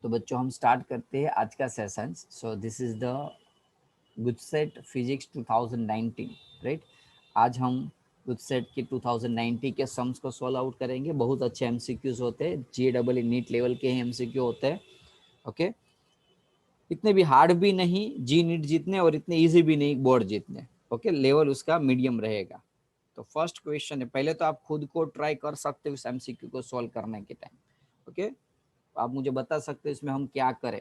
तो बच्चों हम स्टार्ट करते हैं आज का session. So this is the GUJCET physics 2019, right. आज हम गुजसेट के 2019 के सम्स को सॉल्व आउट करेंगे। बहुत अच्छे एमसीक्यूज होते हैं, JEE नीट लेवल के एमसीक्यू होते हैं। ओके, इतने भी हार्ड भी नहीं जी नीट जितने, और इतने इजी भी नहीं बोर्ड जितने। ओके, लेवल उसका मीडियम रहेगा। तो फर्स्ट क्वेश्चन है, पहले तो आप खुद को ट्राई कर सकते हो इस एमसीक्यू को सॉल्व करने के टाइम। ओके, आप मुझे बता सकते हो इसमें हम क्या करें।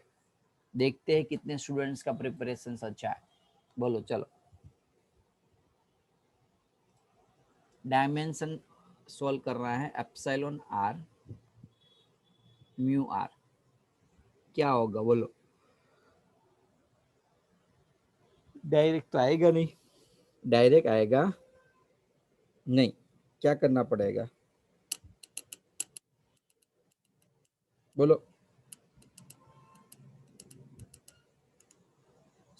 देखते हैं कितने स्टूडेंट्स का प्रिपरेशन अच्छा है। बोलो चलो। डायमेंशन सॉल्व कर रहा है, एप्सिलॉन आर म्यू आर, क्या होगा बोलो। डायरेक्ट तो आएगा नहीं, डायरेक्ट आएगा नहीं, क्या करना पड़ेगा बोलो।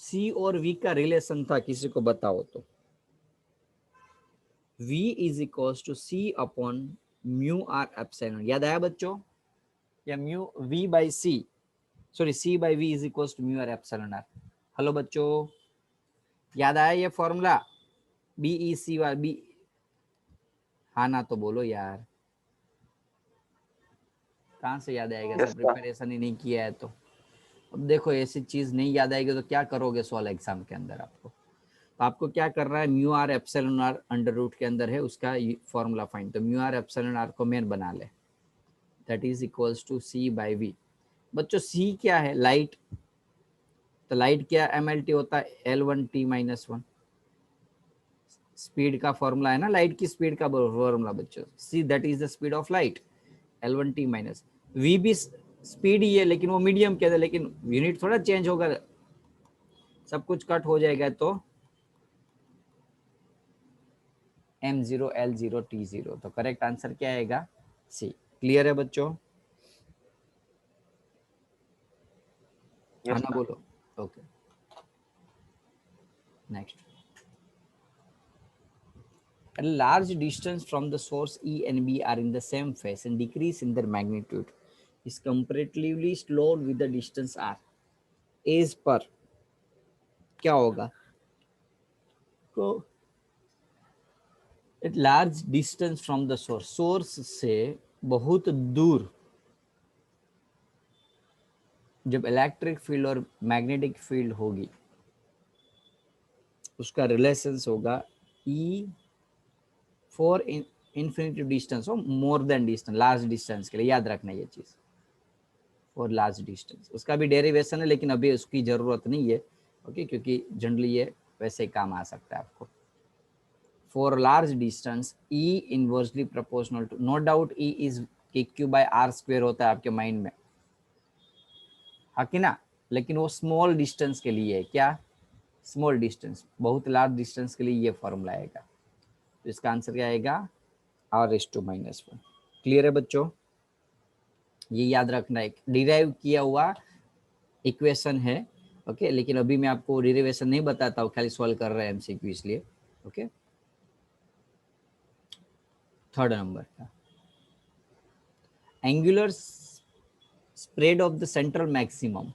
सी और वी का रिलेशन था, किसी को बताओ तो। V is equal to c upon mu are epsilon, याद आया बच्चों? या mu V by c, sorry c by V is equal to mu are epsilon r. Hello बच्चों, याद आया ये फॉर्मूला? BEC वाला बी, हाँ ना तो बोलो यार, कहाँ से याद आएगा? सब प्रिपरेशन ही नहीं किया है तो। अब देखो ऐसी चीज नहीं याद आएगी तो क्या करोगे सॉल्व एग्जाम के अंदर आपको। तो आपको क्या कर रहा है, mu are epsilon R under root के अंदर है उसका फॉर्मूला फाइंड। तो म्यू आर एप्सिलॉन आर को मेन बना ले, that is equals to C by V. बच्चों सी क्या है? लाइट। तो लाइट क्या MLT होता है? L1T minus 1। स्पीड का फॉर्मूला है ना, लाइट की स्पीड का फॉर्मूला बच्चों। C that is the speed of light, L1T minus v भी स्पीड ही है, लेकिन वो मीडियम के है, लेकिन यूनिट थोड़ा चेंज होगा, सब कुछ कट हो जाएगा। तो M0 L0 T0, तो करेक्ट आंसर क्या आएगा? सी। क्लियर है बच्चों? हाँ ना बोलो। Okay, next. A large distance from the source E and B are in the same phase and decrease in their magnitude is comparatively slow with the distance R. As पर क्या होगा? तो at large distance from the source, source से बहुत दूर जब electric field और magnetic field होगी, उसका रिलेशंस होगा E फॉर इन्फिनिटी डिस्टेंस और more than distance, large distance के लिए। याद रखना ये चीज, फॉर लार्ज डिस्टेंस। उसका भी डेरिवेशन है, लेकिन अभी उसकी जरूरत नहीं है। ओके, क्योंकि जनरली ये वैसे ही काम आ सकता है आपको। For large distance E inversely proportional to, no doubt E is KQ by R square होता है आपके माइंड में, हाँ कि ना। लेकिन वो स्मॉल डिस्टेंस के लिए है। क्या? Small distance. बहुत लार्ज डिस्टेंस के लिए ये फॉर्मूला आएगा। तो इसका आंसर क्या आएगा? R⁻⁻1। क्लियर है बच्चों? ये याद रखना, एक डिराइव किया हुआ इक्वेशन है। ओके, लेकिन अभी मैं आपको डिराइवेशन नहीं बताता हूँ, खाली सॉल्व कर रहे हैं MCQ इसलिए। ओके, थर्ड नंबर का, angular spread of the central maximum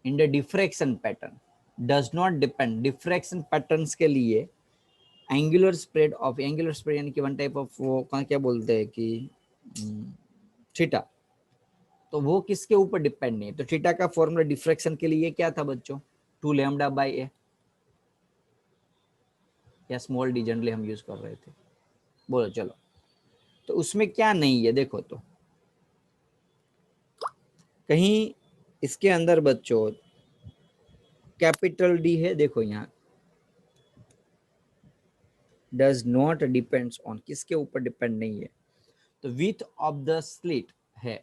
in the diffraction pattern does not depend. Diffraction patterns के लिए angular spread of, angular spread यानी कि वन टाइप ऑफ, वो क्या बोलते हैं कि थीटा, तो वो किसके ऊपर डिपेंड नहीं है। तो थीटा का फॉर्मूला डिफ्रैक्शन के लिए क्या था बच्चों? 2λ/a या स्मॉल डी जनरली हम यूज कर रहे थे। बोलो चलो। तो उसमें क्या नहीं है देखो, तो कहीं इसके अंदर बच्चों कैपिटल डी है, देखो यहाँ डज नॉट डिपेंड्स ऑन, किसके ऊपर डिपेंड नहीं है। तो विथ ऑफ द स्लिट है,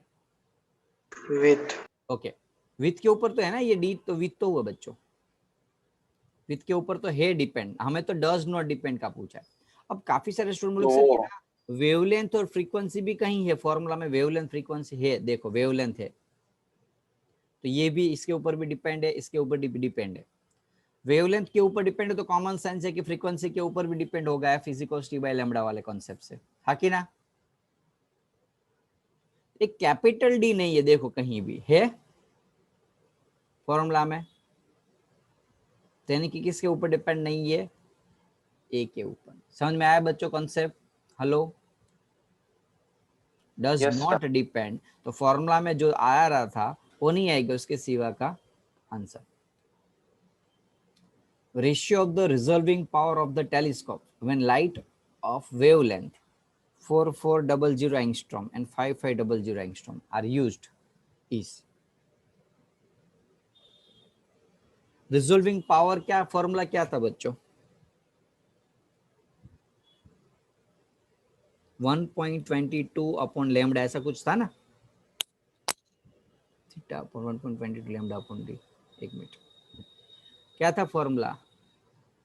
विथ। ओके, विथ के ऊपर तो है ना ये डी, तो विथ तो हुआ बच्चों, विथ के ऊपर तो है डिपेंड। हमें तो डज नॉट डिपेंड का पूछा है। अब काफी सारे स्टूडेंट बोले सर वेवलेंथ और फ्रीक्वेंसी भी कहीं है फॉर्मूला में, वेवलेंथ फ्रीक्वेंसी है, देखो वेवलेंथ है, तो ये भी इसके ऊपर भी डिपेंड है, इसके ऊपर भी डिपेंड है। वेवलेंथ के ऊपर डिपेंड है तो कॉमन सेंस है कि फ्रीक्वेंसी के ऊपर भी डिपेंड होगा F is equal to T/λ वाले कॉन्सेप्ट से, हाँ कि ना। एक कैपिटल डी नहीं है देखो कहीं भी है, फॉर्मूला में, तो यानी कि किसके ऊपर डिपेंड नहीं है, ए के ऊपर। समझ में आया बच्चों concept? Hello, does Yes, sir. Not depend, तो फॉर्मूला में जो आ रहा था वो नहीं आएगा उसके सिवा का answer. Ratio of the resolving power of the telescope when light of wavelength 4400 angstrom and 5500 angstrom are used is. Resolving power क्या फॉर्मूला क्या था बच्चों? 1.22 अपॉन लैम्डा, ऐसा कुछ था ना, theta upon 1.22 lambda upon d. एक मिनट, क्या था formula?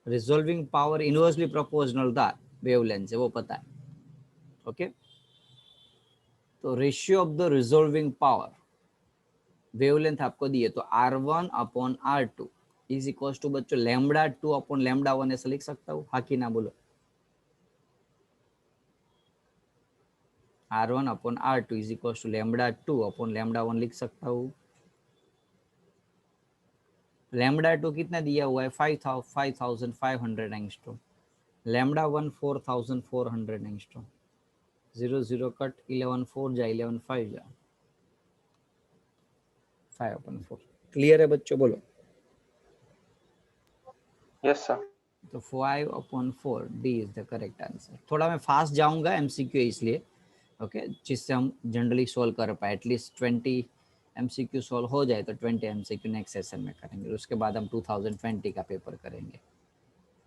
Resolving power inversely proportional था वेवलेंथ से, वो पता है। ओके, तो ratio of the resolving power, wavelength आपको दी है, तो R1 upon R2 is equal to बच्चों लैम्डा 2 अपॉन लैम्डा 1, ऐसा लिख सकता हूँ, हाँ कि ना बोलो? R1 upon R2 is equal to lambda 2 upon lambda 1 लिख सकता हूँ। लैम्डा 2 कितना दिया हुआ है? 5500 एंगस्ट्रॉम। Lambda 1 4400 angstrom. 0 0 कट, 11 4 जा, 11 5 जा, 5 अपॉन 4। क्लियर है बच्चों? बोलो। Yes, sir. तो 5 upon 4 D is the correct answer. थोड़ा मैं फास्ट जाऊंगा, एमसीक्यू इसलिए, ओके, जिससे हम जनरली सोल्व कर पाए। एटलीस्ट 20 एमसीक्यू सोल्व हो जाए तो 20 एमसीक्यू नेक्स्ट सेशन में करेंगे, उसके बाद हम 2020 का पेपर करेंगे।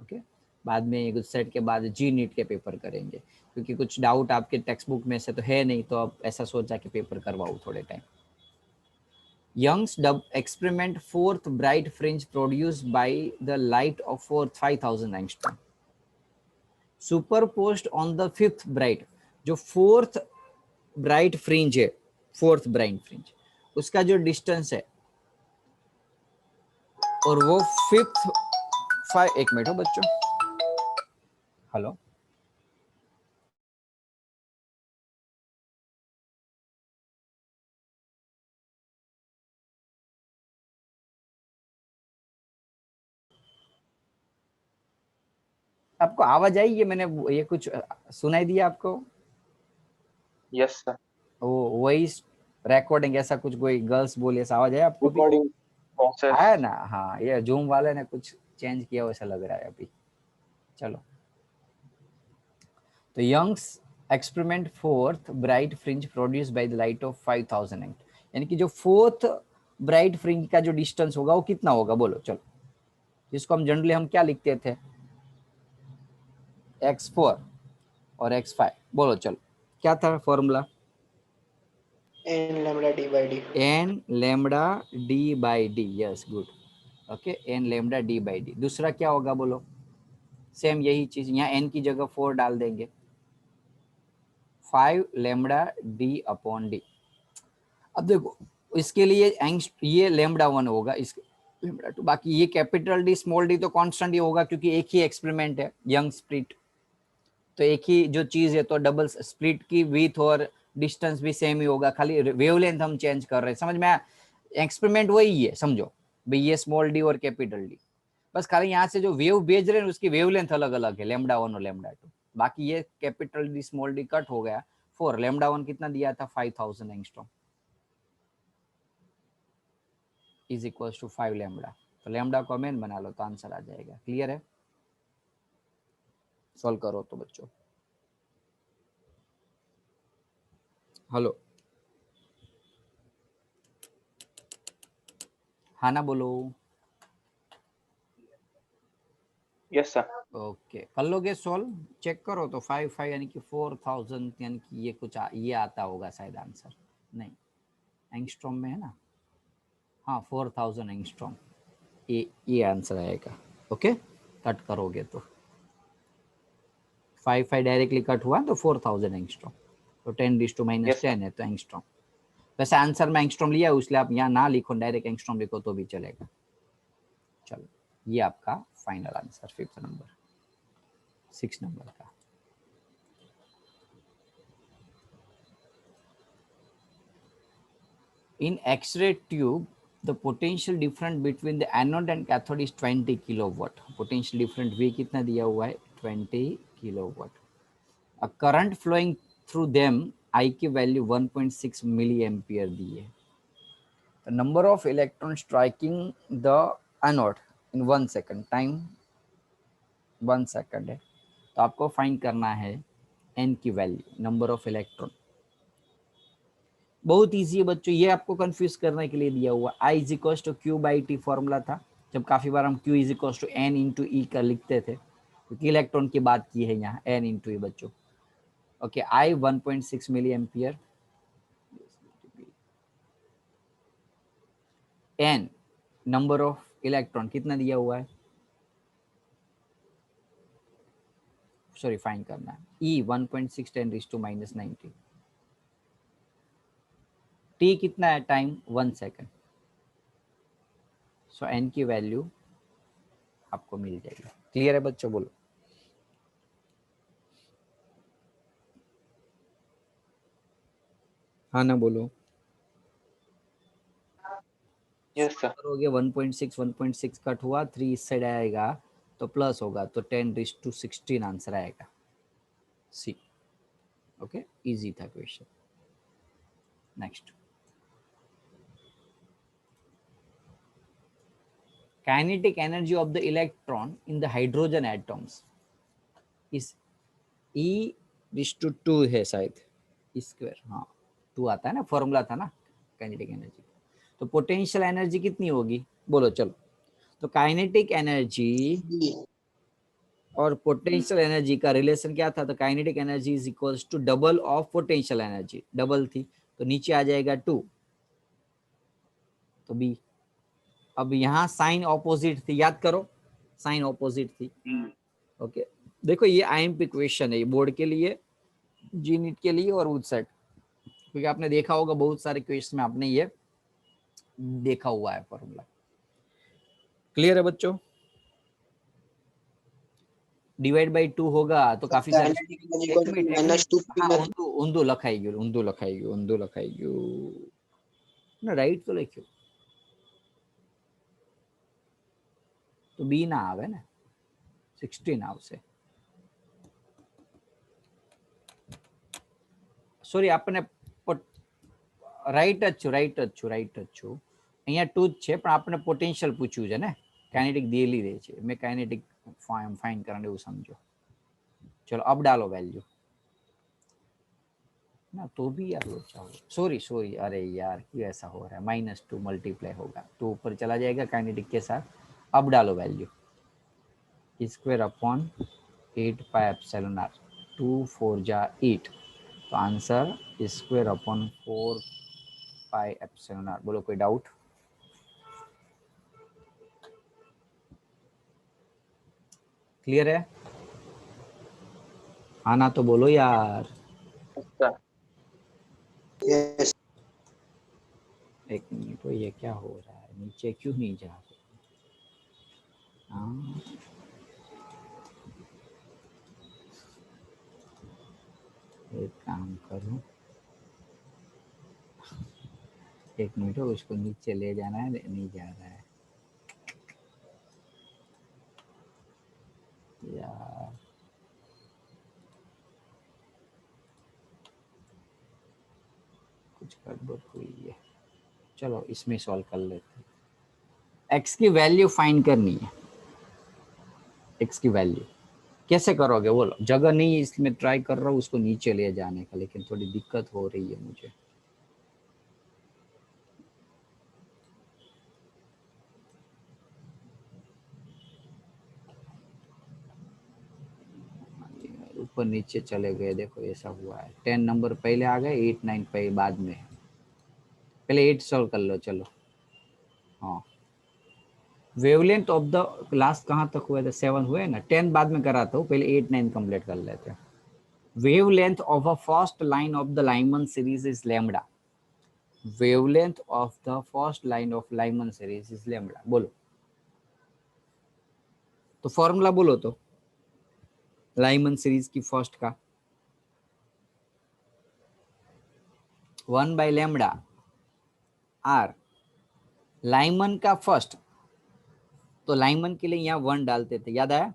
ओके, बाद में गुड सेट के बाद जी नीट के पेपर करेंगे, क्योंकि कुछ डाउट आपके टेक्स्ट बुक में से तो है नहीं, तो अब ऐसा सोचा कि पेपर करवाऊँ थोड़े time. Young's experiment fourth bright fringe produced by the light of 5000 angstrom superposed on the fifth bright, जो फोर्थ ब्राइट फ्रिंज है, फोर्थ ब्राइट फ्रिंज, उसका जो डिस्टेंस है, और वो फिफ्थ एक मिनट हो बच्चों, हेलो, आपको आवाज आई? ये मैंने ये कुछ सुनाई दिया आपको? Yes, sir. वो वॉइस रिकॉर्डिंग ऐसा कुछ, कोई गर्ल्स बोली, ऐसा आवाज आया आपको भी? Recording process. आया ना? हाँ, ये जूम वाले ने कुछ चेंज किया वैसा लग रहा है अभी। चलो, तो Young's experiment fourth bright fringe produce by the light of 5000 angstrom, यानी कि जो फोर्थ ब्राइट फ्रिंज का जो डिस्टेंस होगा वो कितना होगा? बोलो चलो, जिसको हम जनरली हम क्या लिखते थे, x4 और x5। बोलो चलो, क्या था formula? n lambda d by d. n lambda d by D, yes good. Okay, n lambda d by D. दूसरा क्या होगा बोलो? सेम यही चीज, यहाँ n की जगह 4 डाल देंगे, 5 लैम्डा d अपॉन डी। अब देखो, इसके लिए ये लैम्डा 1 होगा, इस लैम्डा 2, बाकी ये कैपिटल डी स्मॉल डी तो कांस्टेंट ही होगा, क्योंकि एक ही एक्सपेरिमेंट है, यंग स्प्लिट, तो एक ही जो चीज है, तो डबल स्प्लिट की विथ और डिस्टेंस भी सेम ही होगा, खाली वेवलेंथ हम चेंज कर रहे हैं। समझ में आया? एक्सपेरिमेंट वही है, समझो भाई, ये स्मॉल डी और कैपिटल डी, बस खाली यहाँ से जो वेव भेज रहे हैं उसकी वेवलेंथ अलग अलग है, लैम्डा 1 और लैम्डा 2। बाकी ये capital D small D cut हो गया 4, लैम्डा 1 कितना दिया था? 5000 angstrom is equal to 5 lambda, तो लैम्डा को मेन बना लो तो आंसर आ जाएगा। क्लियर है? सॉल्व करो तो बच्चों। हेलो, हाँ ना बोलो? Yes, sir. ओके, कर लोगे सॉल्व? चेक करो तो 5 यानी कि 4000, यानी कि ये कुछ ये आता होगा शायद आंसर, नहीं एंगस्ट्रॉम में है ना, हाँ 4000 एंगस्ट्रॉम, ये आंसर आएगा। ओके, कट करोगे तो 5 डायरेक्टली कट हुआ तो 4000 एंगस्ट्रॉम, तो 10⁻⁻10 Yes, sir. है तो एंगस्ट्रॉम। वैसे आंसर में एंगस्ट्रॉम लिया है, इसलिए आप यहाँ ना लिखो, डायरेक्ट एंगस्ट्रॉम लिखो तो भी चलेगा। चलो, ये आपका final answer, 5th number, 6 number का। In X-ray tube the potential difference between the anode and cathode is 20 kilowatt. Potential difference V कितना दिया हुआ है? 20 kilowatt. A current flowing through them I की वैल्यू 1.6 मिली एम्पियर दी है. The number of electron striking the anode in 1 second. Time 1 second है, तो आपको फाइंड करना है n की वैल्यू, नंबर ऑफ इलेक्ट्रॉन. बहुत इजी है बच्चों, ये आपको कंफ्यूज करने के लिए दिया हुआ. I is equal to Q by T formula था, जब काफी बार हम Q is equal to N into E का लिखते थे, क्योंकि इलेक्ट्रॉन की बात की है यहाँ, n इंटू ई बच्चों. Okay, I 1.6 milli ampere, n number of electron कितना दिया हुआ है, सॉरी फाइंड करना है, E 1.6 10 टू माइनस 90. T कितना है? Time 1 second. सो n की वैल्यू आपको मिल जाएगी. क्लियर है बच्चों? बोलो. हाँ ना बोलो. Yes, sir. करोगे 1.6 कट हुआ, 3 इस साइड आएगा तो प्लस होगा, तो 10⁻16 आंसर आएगा. सी. ओके, इजी था question. Next, kinetic energy of the electron in the hydrogen atoms इस E⁻² है शायद, स्क्वायर. हाँ, 2 आता है ना, फॉर्मूला था ना काइनेटिक एनर्जी. तो पोटेंशियल एनर्जी कितनी होगी? बोलो चलो. तो काइनेटिक एनर्जी B. और पोटेंशियल एनर्जी का रिलेशन क्या था? तो kinetic energy is equals to double of potential energy. Double थी तो नीचे आ जाएगा 2, तो बी. अब यहाँ साइन ऑपोजिट थी, याद करो, साइन ऑपोजिट थी. ओके, देखो ये आईएमपी क्वेश्चन है, ये बोर्ड के लिए, जी नीट के लिए और उस सेट, क्योंकि आपने देखा होगा बहुत सारे क्वेश्चन में आपने ये देखा हुआ है फॉर्मूला. क्लियर है बच्चों? डिवाइड बाय 2 होगा तो काफी सारे. Kinetic energy equal to minus 2P हाँ, में ઊંધું લખાઈ ગયું ના, રાઈટ તો લખ્યું તો બી ના આવે ને, 16 આવશે. સોરી, આપણને રાઈટ જ છું. અહીંયા 2 જ છે, પણ આપણને પોટેન્શિયલ પૂછ્યું છે ને, કાઇનેટિક દેલી દે છે, મેં કાઇનેટિક ફાઇન કરવાનું એવું સમજો. चलो अब डालो वैल्यू ना, तो भी यार लोचा हो. सॉरी, अरे यार क्यों ऐसा हो रहा है? -2 मल्टीप्लाई होगा तो ऊपर चला जाएगा काइनेटिक के साथ. अब डालो value, square upon 8 pi epsilon r. 2 4 जा 8, तो answer square upon 4 pi epsilon r. बोलो कोई डाउट? क्लियर है? हाँ ना तो बोलो यार. Yes, sir. yes. एक मिनट, तो ये क्या हो रहा है? नीचे क्यों नहीं जा रहे? हाँ, एक काम करो, एक मिनट हो, उसको नीचे ले जाना है, नहीं जा रहा है यार. कुछ गड़बड़ हुई है. चलो इसमें सॉल्व कर लेते हैं. एक्स की वैल्यू फाइंड करनी है. एक्स की वैल्यू कैसे करोगे बोलो? जगह नहीं इसमें ट्राई कर रहा हूँ उसको नीचे ले जाने का, लेकिन थोड़ी दिक्कत हो रही है मुझे. ऊपर नीचे चले गए, देखो ऐसा हुआ है. 10 नंबर पहले आ गए, 8 9 पे बाद में. पहले 8 सॉल्व कर लो. चलो, हाँ, वेवलेंथ ऑफ द लास्ट कहाँ तक हुए थे? 7 हुए ना. 10 बाद में कराता हूँ, पहले 8 9 कंप्लीट कर लेते हैं. Wavelength of a first line of the Lyman series is lambda. Wavelength of the first line of Lyman series is lambda. बोलो तो फॉर्मूला बोलो तो लाइमन सीरीज की फर्स्ट का 1 बाय लैम्बडा आर लाइमन का फर्स्ट, तो लाइमन के लिए यहाँ 1 डालते थे, याद आया?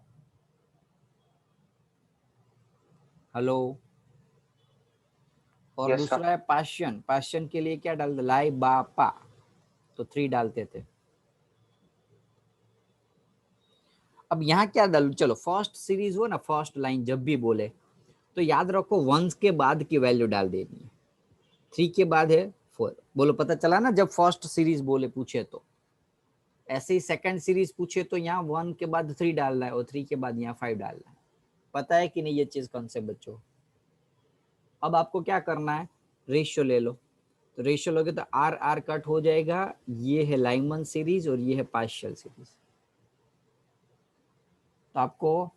हेलो। और Yes, sir. दूसरा है पाशियन, पाशियन के लिए क्या डालते? लाई बापा, तो 3 डालते थे। अब यहाँ क्या डालू? चलो फर्स्ट सीरीज हो ना, फर्स्ट लाइन जब भी बोले तो याद रखो 1 के बाद की वैल्यू डाल देनी है। 3 के बाद है 4। बोलो पता चला ना, जब फर्स्ट सीरीज बोले पूछे तो। ऐसे ही सेकंड सीरीज पूछे तो यहाँ 1 के बाद 3 डालना है और 3 के बाद यहाँ 5 डालना है। पता है कि नहीं ये चीज कॉन्सेप्ट बच्चों? अब आपको क्या करना है, रेशियो ले लो। तो रेशियो लोगे तो आर आर कट हो जाएगा। ये है लाइमन सीरीज और ये है पार्शियल सीरीज। तो आपको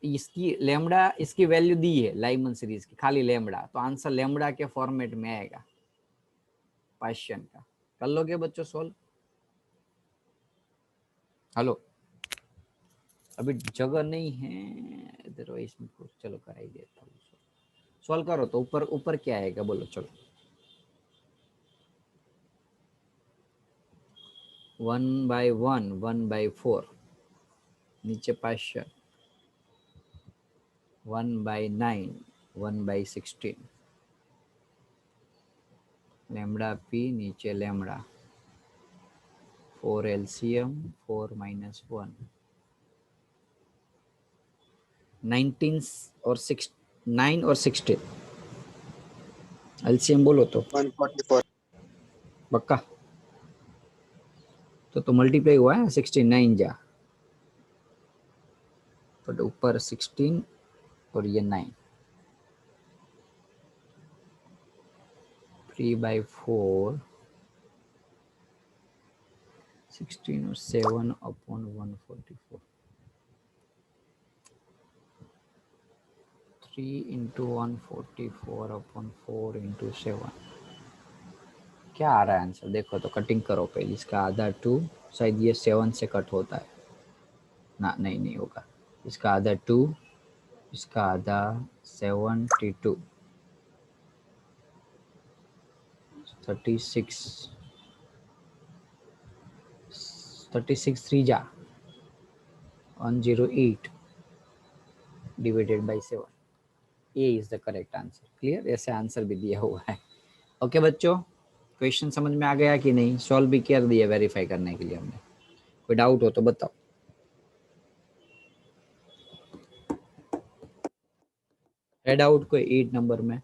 इसकी लेमड़ा, इसकी वैल्यू दी है लाइमन सीरीज की, खाली लेमड़ा, तो आंसर लेमड़ा के फॉर्मेट में आएगा पार्शियन का। कर लोगे बच्चों सॉल्व? हेलो, अभी जगह नहीं है इधर इसमें, चलो करा ही देता हूँ। सॉल्व करो तो ऊपर ऊपर क्या आएगा बोलो? चलो 1/1, 1/4, नीचे पार्शियल 1/9, 1/16, लेमड़ा पी नीचे लेमड़ा, 4 एलसीएम 4 - 1, 19 और 6, 9 और 16 एलसीएम बोलो तो 144. पक्का? तो मल्टीप्लाई हुआ है 69 जा, तो ऊपर 16 और ये 9, 3/4, 16 और 7/144, 3 × 144/4 × 7। क्या आ रहा है आंसर? देखो तो कटिंग करो पहले। इसका आधा 2, शायद ये 7 से कट होता है ना, नहीं होगा। इसका आधा 2, इसका आधा 72, 36, 36 3 जा 108 divided by 7। A is the correct answer. Clear? ऐसे आंसर भी दिया हुआ है। ओके बच्चों, क्वेश्चन समझ में आ गया कि नहीं? सॉल्व भी कर दिया वेरीफाई करने के लिए हमने। कोई डाउट हो तो बताओ। है डाउट कोई 8 नंबर में?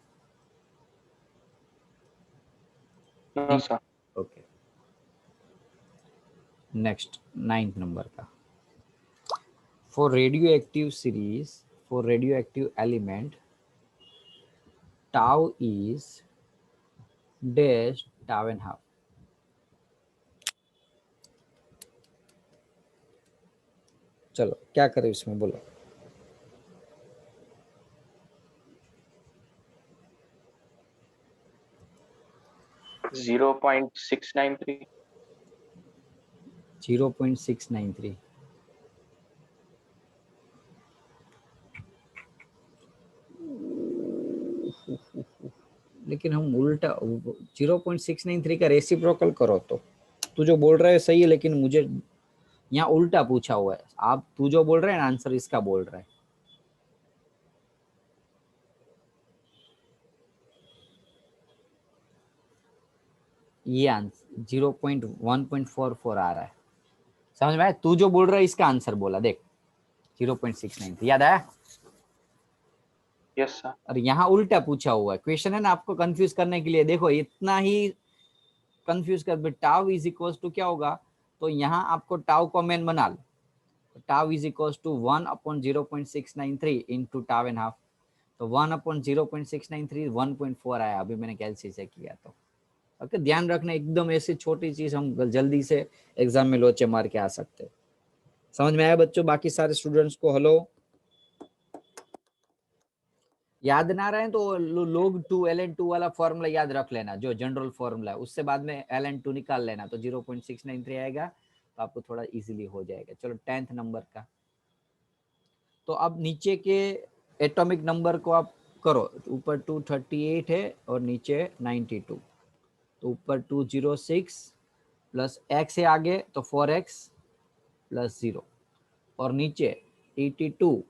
No, sir. Okay, next 9th नंबर का। For radioactive series, for radioactive element, tau is dash tau and half. चलो क्या करें इसमें बोलो? Zero point 693. 0.693। लेकिन हम उल्टा 0.693 का रेसिप्रोकल करो तो तू जो बोल रहा है सही है, लेकिन मुझे यहाँ उल्टा पूछा हुआ है। आप तू जो बोल रहे हैं आंसर इसका बोल रहा है। ये आंसर 0.144 आ रहा है। समझ में आया? तू जो बोल रहा है इसका आंसर बोला देख, 0.693। याद आया? Yes, sir. और यहाँ उल्टा पूछा हुआ है। क्वेश्चन है ना आपको कंफ्यूज करने के लिए। देखो इतना ही कंफ्यूज कर, टाउ इज इक्वल टू क्या होगा? तो यहाँ आपको टाउ को मेन बना लो। Tau is equal to 1/0.693 into tau and half. तो 1/0.693 1.4 आया। अभी मैंने कैलसी से किया तो। ओके, ध्यान रखना, एकदम ऐसी छोटी चीज हम जल्दी से एग्जाम में लोचे मार के आ सकते हैं। समझ में आया बच्चों? बाकी सारे स्टूडेंट्स को हेलो? याद ना रहे तो लोग 2 ln2 वाला फॉर्मूला याद रख लेना, जो जनरल फॉर्मूला है। उससे बाद में ln2 निकाल लेना, तो 0.693 आएगा, तो आपको थोड़ा इजीली हो जाएगा। चलो 10th नंबर का। तो अब नीचे के एटॉमिक नंबर को आप करो। ऊपर 238 है और नीचे 92। तो ऊपर 206 प्लस x है आगे तो 4x प्लस 0 और नीचे 82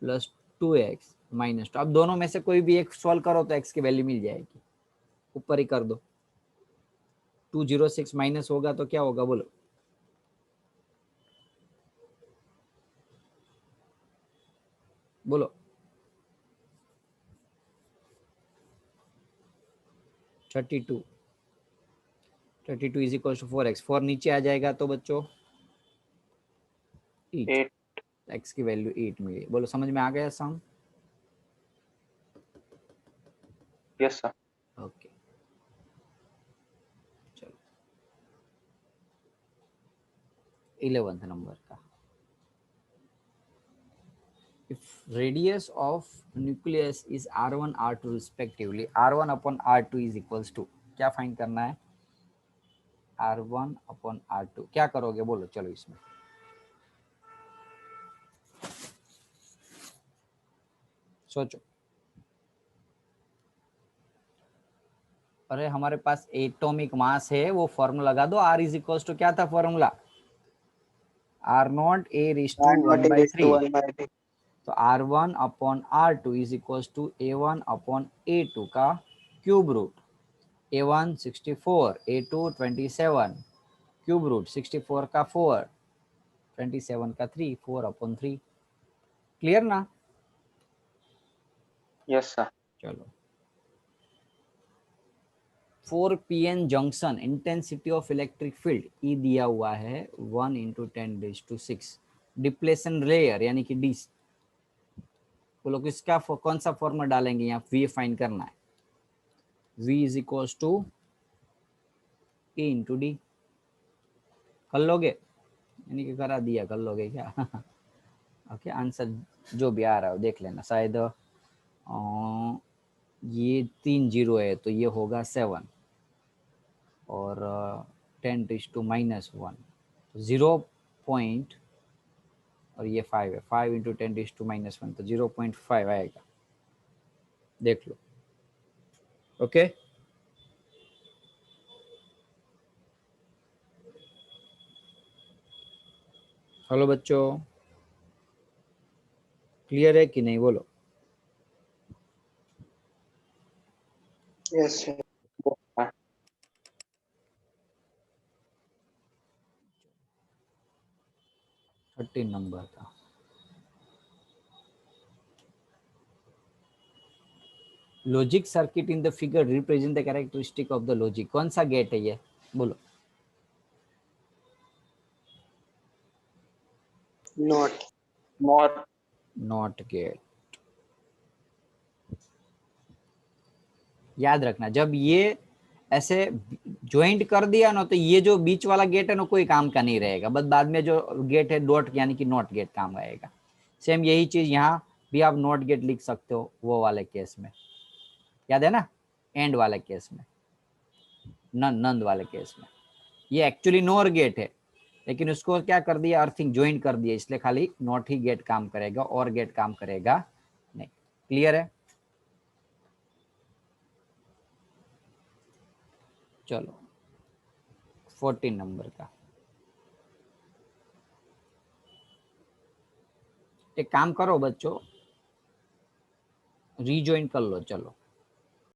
प्लस 2x माइनस 2। अब दोनों में से कोई भी एक सॉल्व करो तो x की वैल्यू मिल जाएगी, ऊपर ही कर दो। 206 माइनस होगा तो क्या होगा बोलो? बोलो। 32 इज इक्वल टू 4x। 4 नीचे आ जाएगा तो बच्चों 8, 8 x की वैल्यू 8 मिली। बोलो समझ में आ गया साउंड? Yes sir. ओके चलो 11th नंबर का। If radius of nucleus is r1 r2 respectively, r1 upon r2 is equals to, क्या फाइंड करना है? r1 upon r2 क्या करोगे बोलो? चलो इसमें सोचो। अरे हमारे पास एटॉमिक मास है, वो फॉर्मूला लगा दो। r इज इक्वल्स टू क्या था formula? r not a raise to 1/3। तो r1 upon r2 is equals to a1 upon a2 का cube root. a1 64, a2 27, cube root 64 का 4, 27 का 3, 4 अपॉन 3। क्लियर ना? Yes sir. चलो 4 pn junction, intensity of electric field E दिया हुआ है 1 into 10⁶। Depletion layer यानी कि डी। बोलो किसका कौन सा फॉर्मूला डालेंगे यहाँ? v फाइंड करना है। v is equals to e into d. कर लोगे? यानी कि करा दिया, कर लोगे क्या? ओके आंसर जो भी आ रहा हो देख लेना। शायद ये 3 0 है तो ये होगा 7 और 10⁻⁻1 0 पॉइंट और ये 5 है। 5 इंटू 10⁻⁻1 तो 0.5 आएगा, देख लो। ओके हेलो बच्चों, क्लियर है कि नहीं बोलो? Yes sir. 13 नंबर का। Logic circuit in the figure represent the characteristic of the logic. कौन सा गेट है ये बोलो? Not gate. याद रखना जब ये ऐसे ज्वाइंट कर दिया ना तो ये जो बीच वाला गेट है ना कोई काम का नहीं रहेगा, बस बाद में जो गेट है डॉट यानी कि नॉट गेट काम आएगा। सेम यही चीज यहाँ भी आप नॉट गेट लिख सकते हो वो वाले केस में, याद है ना? एंड वाले केस में, नंद वाले केस में। ये एक्चुअली नॉर गेट है लेकिन उसको क्या कर दिया? अर्थिंग ज्वाइंट कर दिया, इसलिए खाली नॉट ही गेट काम करेगा और गेट काम करेगा नहीं। क्लियर है? चलो 14 नंबर का। एक काम करो बच्चों, रीजॉइन कर लो। चलो